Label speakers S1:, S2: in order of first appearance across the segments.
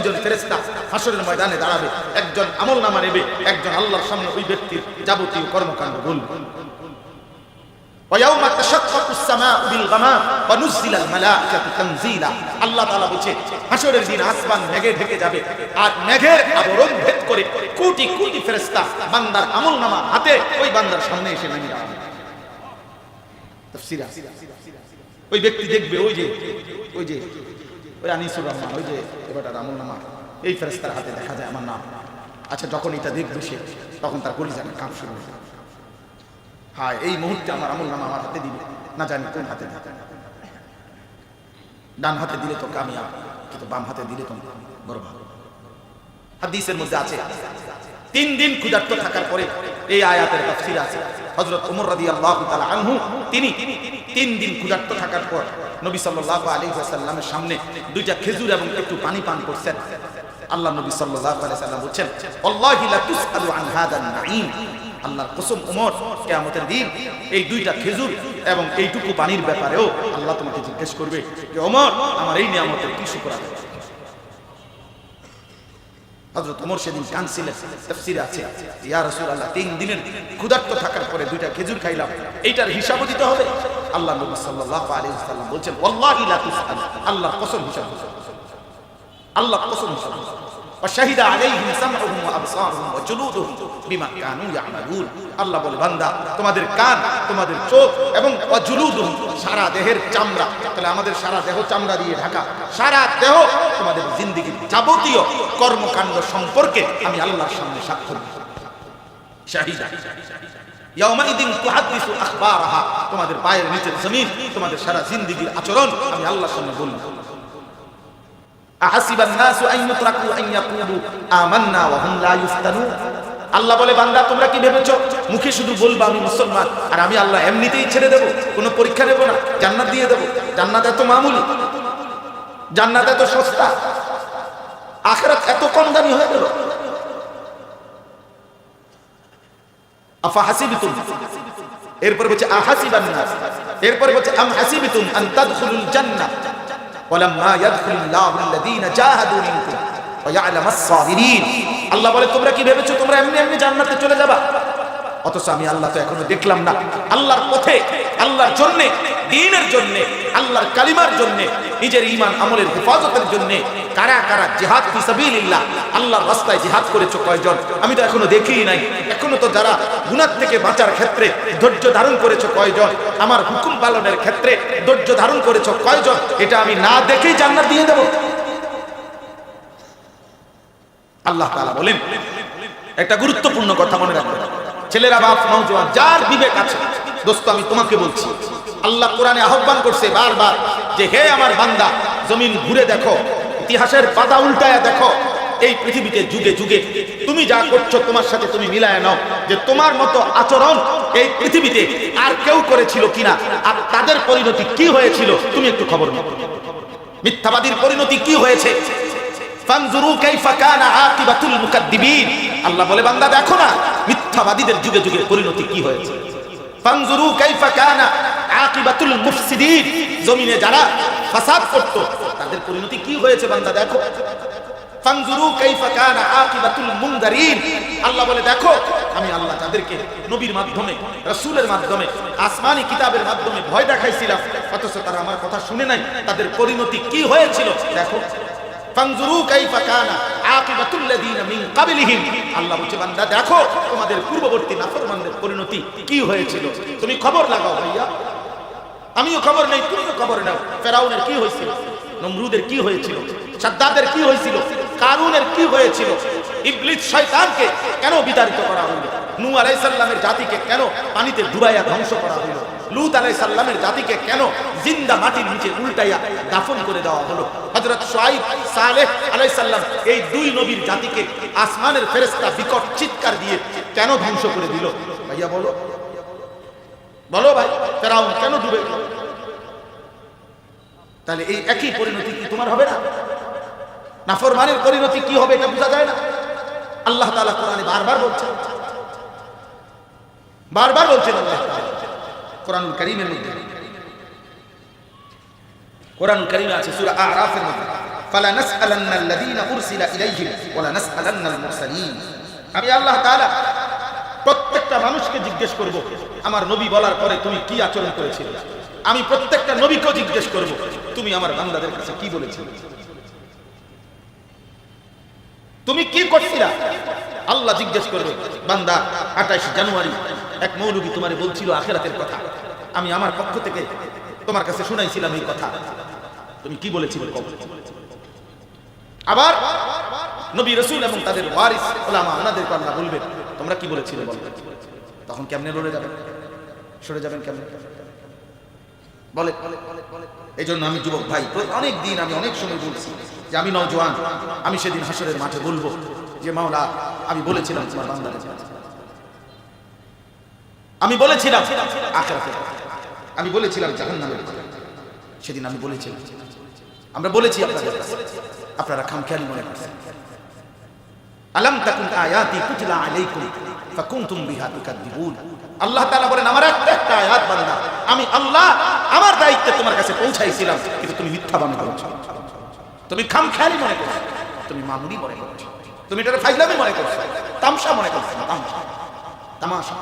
S1: দুইজন ফেরেশতা হাসরের ময়দানে দাঁড়াবে, একজন আমলনামা নেবে, একজন আল্লাহর সামনে ওই ব্যক্তির যাবতীয় কর্মকাণ্ড বলবে। ويوم تشقق السماء بالغمام ونزل الملائكة تنزيلا। আল্লাহ তাআলা বলেছে হাসরের দিন আসমান মেঘে ঢেকে যাবে, আর মেঘের আবরণ ভেদ করে কোটি কোটি ফেরেশতা বান্দার আমলনামা হাতে ওই বান্দার সামনে এসে নেমে আসবে। তাফসীর আছে, ওই ব্যক্তি দেখবে ওই যে ওই আনিসুর রহমান, ওই যে এবারটার আমলনামা এই ফেরেশতার হাতে দেখা যায় আমার নাম। আচ্ছা, যখন এটা দেখবে সে, তখন তার কলিজাটা কাঁপ শুরু হবে। হ্যাঁ, এই মুহূর্তে আমার আমলনামা আমার হাতে দিবে, না জানি কোন হাতে দিবে। ডান হাতে দিলে তো কামিয়াব, কিন্তু বাম হাতে দিলে তো বরবাদ। হাদিসের মধ্যে আছে 3 দিন ক্ষুধার্ত থাকার পরে, এই আয়াতের তাফসীর আছে, হযরত ওমর রাদিয়াল্লাহু তাআলা আনহু তিনি 3 দিন ক্ষুধার্ত থাকার পর নবী সাল্লাল্লাহু আলাইহি ওয়াসাল্লামের সামনে 2টা খেজুর এবং একটু পানি পান করছেন। আল্লাহ নবী সাল্লাল্লাহু আলাইহি ওয়াসাল্লাম বলেন, ওয়াল্লাহি লা তুসআলু আন হাদান নাঈম, আল্লাহর কসম ওমর, কিয়ামতের দিন এই 2টা খেজুর এবং এইটুকু পানির ব্যাপারেও আল্লাহ তোমাকে জিজ্ঞেস করবে যে ওমর, আমার এই নিয়ামতের কি শুকর আদায় করেছো? হযরত ওমর সেদিন কাঁদছিলেন। তাফসীরে আছে, ইয়া রাসূলুল্লাহ, 3 দিনের ক্ষুধার্ত থাকার পরে 2টা খেজুর খাইলাম, এইটার হিসাবও দিতে হবে? আল্লাহ নবী সাল্লাল্লাহু আলাইহি ওয়াসাল্লাম বলেন, ওয়াল্লাহি লা তুসআল, আল্লাহর কসম হিসাব, আল্লাহর কসম হিসাব। وشهد عليهم سمعهم وابصارهم وجلودهم بما كانوا يعملون। আল্লাহ বলে, বান্দা, তোমাদের কান, তোমাদের চোখ এবং ওয়াজুলুদুহুম, সারা দেহের চামড়া, তাহলে আমাদের সারা দেহ চামড়া দিয়ে ঢাকা, সারা দেহ তোমাদের জিন্দেগীর যাবতীয় কর্মকাণ্ড সম্পর্কে আমি আল্লাহর সামনে সাক্ষ্য দিই। শাহিদা ইয়াউমাইদিন তুহাদ্দিসু আখবারাহা, তোমাদের পায়ের নিচের জমিন, তোমাদের সারা জিন্দেগীর আচরণ আমি আল্লাহর সামনে বলবো। আহাসিবান নাসু আন ইউতরাকু আন ইয়াকুলু আমান্না ওয়া হুম লা ইফতানুন। আল্লাহ বলে, বান্দা, তোমরা কি ভেবেছো মুখে শুধু বলবা আমি মুসলমান, আর আমি আল্লাহ এমনিতেই ছেড়ে দেব, কোনো পরীক্ষা নেব না, জান্নাত দিয়ে দেব? জান্নাত এত মামুলি, জান্নাত এত সস্তা, আখিরাত এত কম দামি হয়ে গেল? আফা হাসিবতুম, এরপর বলছে আহাসিবান নাস, এরপর বলছে আম হাসিবতুম আন তাদখুলুল জান্নাহ ওয়ালাম্মা ইয়াদখুলিল্লাহু আল্লাযীনা জাহাদু মিনকুম ওয়া ইয়ালামাস সাবিরিন। আল্লাহ বলে, তোমরা কি ভেবেছো তোমরা এমনি এমনি জান্নাতে চলে যাবা? অথচ আমি আল্লাহ তো এখনো দেখলাম না আল্লাহর পথে, আল্লাহর জন্য, দ্বীনের জন্য, আল্লাহর কালিমার জন্য, নিজের ঈমান আমলের হেফাজতের জন্য কারা কারা জিহাদ ফি সাবিলিল্লাহ, আল্লাহর রাস্তায় জিহাদ করেছো কয়জন? আমি তো এখনো দেখিই নাই। এখনো তো যারা গুনাহ থেকে বাঁচার ক্ষেত্রে ধৈর্য ধারণ করেছো কয়জন? আমার হুকুম পালনের ক্ষেত্রে ধৈর্য ধারণ করেছো কয়জন? এটা আমি না দেখেই জান্নাত দিয়ে দেব? আল্লাহ তাআলা বলেন, একটা গুরুত্বপূর্ণ কথা মনে রাখবেন, ছেলেরা, বাপ, নওজোয়ান, যার বিবেক আছে, দোস্ত, আমি তোমাকে বলছি, আল্লাহ কোরআনে আহ্বান করছে বারবার যে হে আমার বান্দা, জমিন ঘুরে দেখো, ইতিহাসের পাতা উল্টায়া দেখো, এই পৃথিবীতে যুগে যুগে তুমি যা করছো তোমার সাথে তুমি মিলায় নাও যে তোমার মতো আচরণ এই পৃথিবীতে আর কেউ করেছিল কিনা, আর তাদের পরিণতি কি হয়েছিল তুমি একটু খবর নাও। মিথ্যাবাদীর পরিণতি কি হয়েছে? ফানজুরু কাইফা কানা আকিবাতুল মুকাদ্দিবিন। আল্লাহ বলে, বান্দা দেখো না মিথ্যাবাদীদের যুগে যুগে পরিণতি কি হয়েছে। ফানজুরু কাইফা কানা আকিবাতুল মুফসিদিন, জমিনে যারা ফাসাদ করত তাদের পরিণতি কি হয়েছে বান্দা দেখো। ফানজুরু কাইফা কানা আকিবাতুল মুনদারিন, আল্লাহ বলে দেখো আমি আল্লাহ যাদেরকে নবীর মাধ্যমে, রাসূলের মাধ্যমে, আসমানি কিতাবের মাধ্যমে ভয় দেখাইছিলাম, অথচ তারা আমার কথা শুনে নাই, তাদের পরিণতি কি হয়েছিল দেখো। ফানজুরু কাইফা কানা আকিবাতুল লাযিনা মিন ক্বাবলিহিম, আল্লাহ বলছে বান্দা দেখো তোমাদের পূর্ববর্তী নাফরমানদের পরিণতি কি হয়েছিল, তুমি খবর লাগাও। ভাইয়া, আমিও খবর নেই, তুমিও খবর নাও। ফেরাউনের কি হয়েছিল, নমরুদের কি হয়েছিল, সাদ্দাদের কি হয়েছিল, কারুনের কি হয়েছিল, ইবলিস শয়তানকে কেন বিতাড়িত করা হলো, নূহ আলাইহিস সালামের জাতিকে কেন পানিতে ডুবাইয়া ধ্বংস করা হলো, লূত আলাইহিস সালামের জাতিকে কেন জিন্দা মাটির নিচে উল্টাইয়া দাফন করে দেওয়া হলো, হযরত শুআয়ব, সালেহ আলাইহিস সালাম, এই 2 নবীর জাতিকে আসমানের ফেরেশতা বিকট চিৎকার দিয়ে কেন ধ্বংস করে দিল? ভাইয়া বলো, বলো ভাই, ফেরাউন কেন ডুবে গেল? তাহলে এই একই পরিণতি কি তোমার হবে না? নাফরমানের পরিণতি কি হবে এটা বোঝা যায় না? আল্লাহ তাআলা কোরআনে বারবার বলছেন, বারবার বলছেন আল্লাহ তাআলা কোরআনুল কারীমের মধ্যে। কোরআনুল কারীমে আছে সূরা আরাফের মধ্যে, ফালানাসআলান্নাল্লাযীনা উরসিলা ইলাইহিম ওয়ালানাসআলান্নাল মুরসালিন। আমি আল্লাহ তাআলা প্রত্যেকটা মানুষকে জিজ্ঞেস করব আমার নবী বলার পরে তুমি কি আচরণ করেছিলে। আমি প্রত্যেকটা নবীকে জিজ্ঞেস করব তুমি আমার বান্দাদের কাছে কি বলেছিলে, তুমি কি করছিলা। আল্লাহ জিজ্ঞেস করবে, বান্দা 28 জানুয়ারি এক মৌলবী তোমারে বলছিল আখিরাতের কথা, আমি আমার পক্ষ থেকে তোমার কাছে শুনাইছিলাম এই কথা, তুমি কি বলেছিলে। আবার নবী রাসূল এবং তাদের ওয়ারিস উলামা ওনাদেরকে আল্লাহ বলবেন তোমরা কি বলেছিলে বলো। তখন কেমনে লড়ে যাবেন, সরে যাবেন কেমনে বলে। এই জন্য আমি যুবক ভাই অনেক দিন আমি অনেক সময় বলছি যে আমি নওজোয়ান, আমি সেদিন হাসরের মাঠে বলবো যে মাওলা আমি বলেছিলাম তোমার বান্দাদের, আমি বলেছিলাম আখিরাতের, আমি বলেছিলাম জাহান্নামের, সেদিন আমি বলেছিলাম। আমরা বলেছি আপনাদের কাছে, আপনারা খামখেয়ালি মনে করছেন। আলাম তাকুন আয়াতি তুতলা আলাইকুম ফাকুনতুম বিহা তুকাদ্দিবুন। আল্লাহ তাআলা বলেন আমার একটা আয়াত বান্দা আমি আল্লাহ আমার দায়িত্বে তোমার কাছে পৌঁছাইছিলাম, কিন্তু তুমি মিথ্যা বানানো করেছো, তুমি খামখেয়ালি মনে করছো, তুমি মামুলি মনে করছো, তুমি এটাকে ফাইজলামি মনে করছো, তামসা মনে করছো, তামাশা।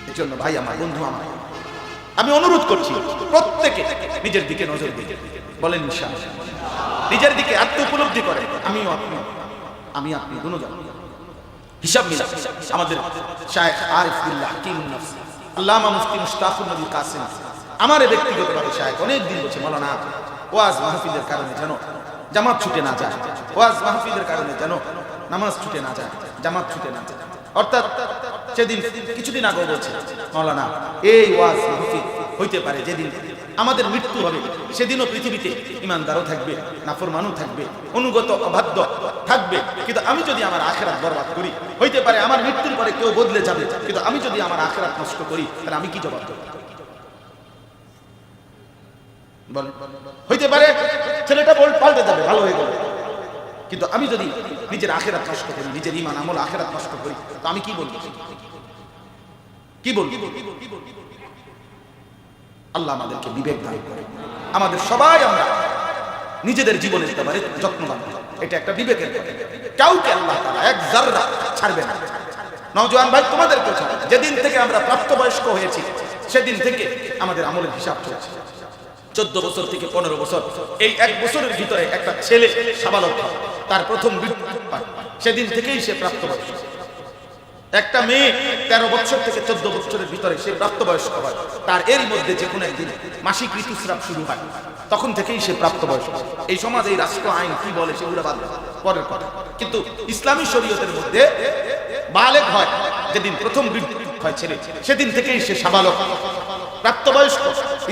S1: এই জন্য ভাই আমার, বন্ধু আমার, আমি অনুরোধ করছি প্রত্যেকে নিজের দিকে নজর দিতে বলেন ইনশাআল্লাহ, নিজের দিকে আত্ম উপলব্ধি করে। আমিও আপনি দুজন হিসাব মিলা। আমাদের শায়েখ আরিফ বিল্লাহ হাকিমুন নফস আল্লামা মুফতি মুশতাকুর নবী কাসিম আমার ব্যক্তিগতভাবে শায়েখ অনেক দিন বলছে মাওলানা ওয়াজ মাহফিলের কারণে যেন জামাত ছুটে না যায়, ওয়াজ মাহফিলের কারণে যেন নামাজ ছুটে না যায়, জামাত ছুটে না যায়। অর্থাৎ সেদিন কিছুদিন আগে বলছে মাওলানা এই ওয়াজ মাহফিল হইতে পারে যেদিন আমাদের মৃত্যু হবে সেদিনও পৃথিবীতে ইমানদারও থাকবে, নাফরমানও থাকবে, অনুগত অবাধ্য থাকবে, কিন্তু আমি যদি আমার আখিরাত বরবাদ করি, হইতে পারে আমার মৃত্যুর পরে কেউ বদলে যাবে, কিন্তু আমি যদি আমার আখিরাত নষ্ট করি তাহলে আমি কি জবাব দেব বল। হইতে পারে ছেলেটা পাল্টে যাবে, ভালো হয়ে গেল, কিন্তু আমি যদি নিজের আখিরাত নষ্ট করি, নিজের ঈমান আমল আখিরাত নষ্ট করি, তো আমি কি বলবো, কি বলবো। আল্লাহ আমাদেরকে বিবেক দান করে, আমাদের সবাই আমরা নিজেদের জীবনের ব্যাপারে যত্নবান, এটা একটা বিবেকের কথা। কাউকে আল্লাহ তাআলা এক যাররা ছাড়বে না। নওজোয়ান ভাই তোমাদের কথা, যেদিন থেকে আমরা প্রাপ্তবয়স্ক হয়েছি সেদিন থেকে আমাদের আমলের হিসাব চলছে। 14 বছর থেকে 15 বছর, এই এক বছরের ভিতরে একটা ছেলে সাবালক তার প্রথম মৃত্যু পায়, সেদিন থেকেই সে প্রাপ্তবয়স্ক। একটা মেয়ে 13 বছর থেকে 14 বছরের ভিতরে সে প্রাপ্তবয়স্ক হয়, তার এর মধ্যে যে কোনো একদিন মাসিক ঋতুস্রাব শুরু হয়, তখন থেকেই সে প্রাপ্তবয়স্ক। এই সমাজে এই রাষ্ট্র আইন কি বলে সেগুলো বাদ পরের কথা, কিন্তু ইসলামী শরীয়তের মধ্যে বালেগ হয় যেদিন প্রথম মৃত্যু হয় ছেলে, সেদিন থেকেই সে সাবালক প্রাপ্তবয়স্ক।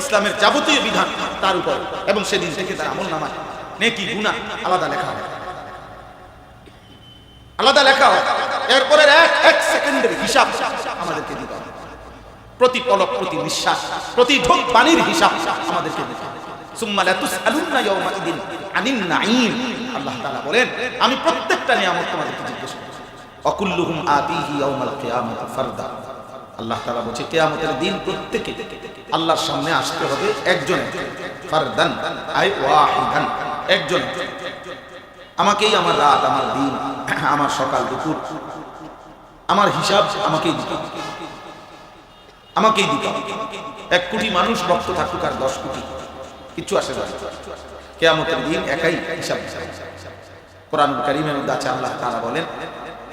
S1: ইসলামের যাবতীয় বিধান তার উপর, এবং সেদিন থেকে তার আমলনামায় নেকি গুনাহ আলাদা লেখা হয়, আলাদা লেখা হয়। এরপরের এক সেকেন্ডের হিসাব আমাদেরকে দিতে হবে, প্রতি পলক, প্রতি নিঃশ্বাস, প্রতি ঢোক পানির হিসাব আমাদেরকে দিতে হবে। সুম্মা লা তুসআলুন্না ইয়াওমাইদিন আনিন নাঈম। আল্লাহ তাআলা বলেন আমি প্রত্যেকটা নিয়ামত তোমাদেরকে জিজ্ঞেস করব। ওয়াকুল্লুহুম আতিহি ইয়াওমাল কিয়ামাতি ফারদা। আল্লাহ তাআলা বলেন কিয়ামতের দিন প্রত্যেকে আল্লাহর সামনে আসতে হবে একজন, ফারদান আই ওয়াহিদান, একজন। আমাকেই আমার রাত, আমার দিন, আমার সকাল দুপুর, আমার হিসাব আমাকেই দিতে হবে, আমাকেই দিতে হবে। 1 কোটি মানুষ রক্ত থাকুক আর 10 কোটি, কিচ্ছু আসে যায় না। কিয়ামতের দিন একাই হিসাব। কোরআনুল কারীমের মধ্যে আছে আল্লাহ তাআলা বলেন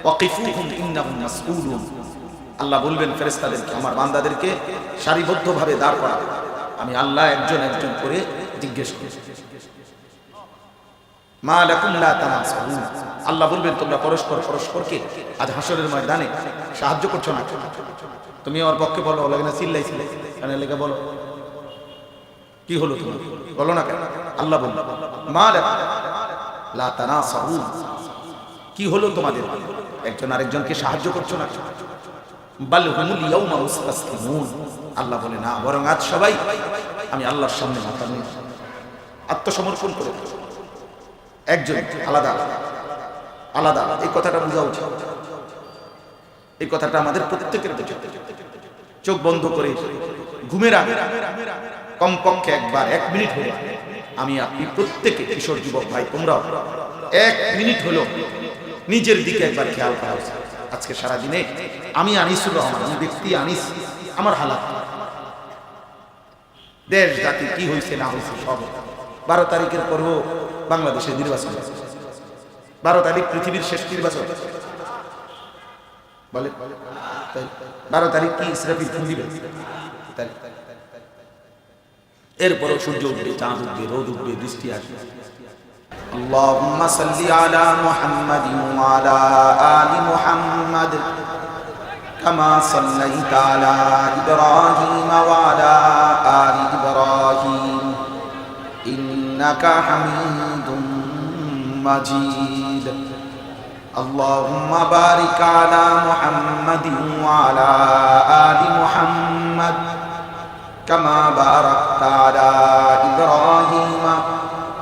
S1: ওয়াকিফুহুম ইন্নাহুম মাসউলুন। আল্লাহ বলবেন ফেরেশতাদেরকে, আমার বান্দাদেরকে সারিবদ্ধভাবে দাঁড় করা, আমি আল্লাহ একজন একজন করে জিজ্ঞেস করব। মা লাকুম লা তানাসুন। আল্লাহ বলবেন তোমরা পরস্পরকে আজ হাসরের ময়দানে সাহায্য করছো না, তুমি ওর পক্ষে বলো, লাগে না চিল্লাই কেন লেগে বলো, কি হলো তুমি বলো না কেন। আল্লাহ বলল মা লাকুম লা তানাসুন, কি হলো তোমাদের, একজন আরেকজনকে সাহায্য করছো না। বাল হুমুল ইয়াউমা মুস্তাসলিমুন। আল্লাহ বলে না, বরং আজ সবাই আমি আল্লাহর সামনে মাথা নিয়ে আত্মসমর্পণ করে একজন আলাদা আলাদা। এই কথাটা বোঝা উচিত, এই কথাটা আমাদের প্রত্যেকের বোঝা। চোখ বন্ধ করে ঘুমের আগে কমপক্ষে একবার 1 মিনিট হলে আমি আপনি প্রত্যেকে কিশোর যুবক ভাই তোমরা 1 মিনিট হলো নিজের দিকে একবার খেয়াল করা উচিত। আজকে সারা দিনে আমি আনিসুর রহমান, আমি ব্যক্তি আনিস, আমার হালাত, দেশ জাতি কি হয়েছে না হয়েছে সব। 12 তারিখের পরও বাংলাদেশের নির্বাচন, 12 তারিখ পৃথিবীর শেষ নির্বাচন বলে। 12 তারিখ কি ইসরাফিল ফুল দিবে? এরপরও সূর্য উঠবে, চাঁদ উঠবে, রোদ উঠবে, বৃষ্টি আসবে। اللهم صل على محمد وعلى آل محمد كما صليت على إبراهيم وعلى آل إبراهيم إنك حميد مجيد اللهم بارك على محمد وعلى آل محمد كما باركت على إبراهيم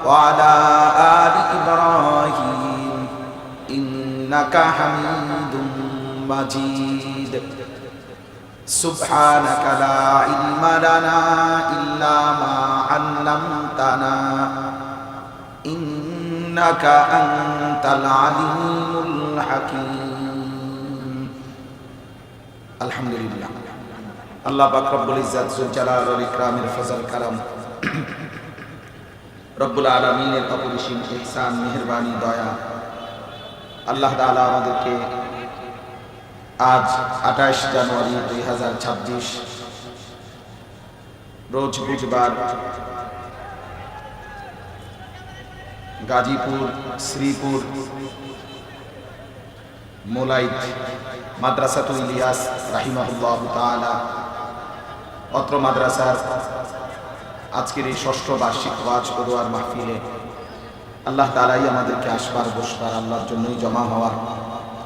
S1: وعلى آل إبراهيم إنك حميد مجيد سبحانك لا علم لنا إلا ما علمتنا إنك أنت العليم الحكيم الحمد لله আল্লাহ পাক রব্বুল ইজ্জত যুল জালাল ওয়াল ইকরামের ফজল কারাম, রব্বুল আলামিনের অপরিসীম ইহসান, মেহেরবানি, দয়া, আল্লাহ তাআলা আমাদেরকে আজ 28 জানুয়ারি 2026 রোজ বুধবার গাজীপুর শ্রীপুর মোলাইত মাদ্রাসাতুল ইলিয়াস রাহিমাহুল্লাহ তাআলা অত্র মাদ্রাসার আজকের এই 6ষ্ঠ বার্ষিক ওয়াজ ও দোয়ার মাহফিলে আল্লাহ তাআলাই আমাদেরকে আসবার বসবার আল্লাহর জন্যই জমা হওয়ার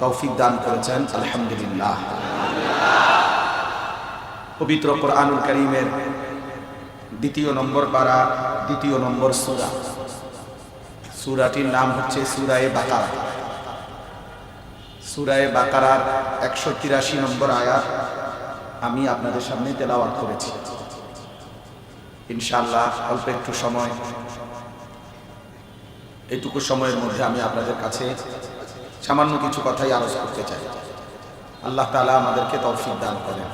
S1: তৌফিক দান করেছেন। আলহামদুলিল্লাহ। পবিত্র কোরআনুল কারীমের 2 নম্বর পারা 2 নম্বর সূরা, সূরাটির নাম হচ্ছে সূরায়ে বাকারা। সূরায়ে বাকারার 183 নম্বর আয়াত আমি আপনাদের সামনে তেলাওয়াত করেছি। ইনশাআল্লাহ অল্প একটু সময়, এইটুকু সময়ের মধ্যে আমি আপনাদের কাছে সামান্য কিছু কথাই আলোচনা করতে চাই। আল্লাহ তাআলা আমাদেরকে তৌফিক দান করেন।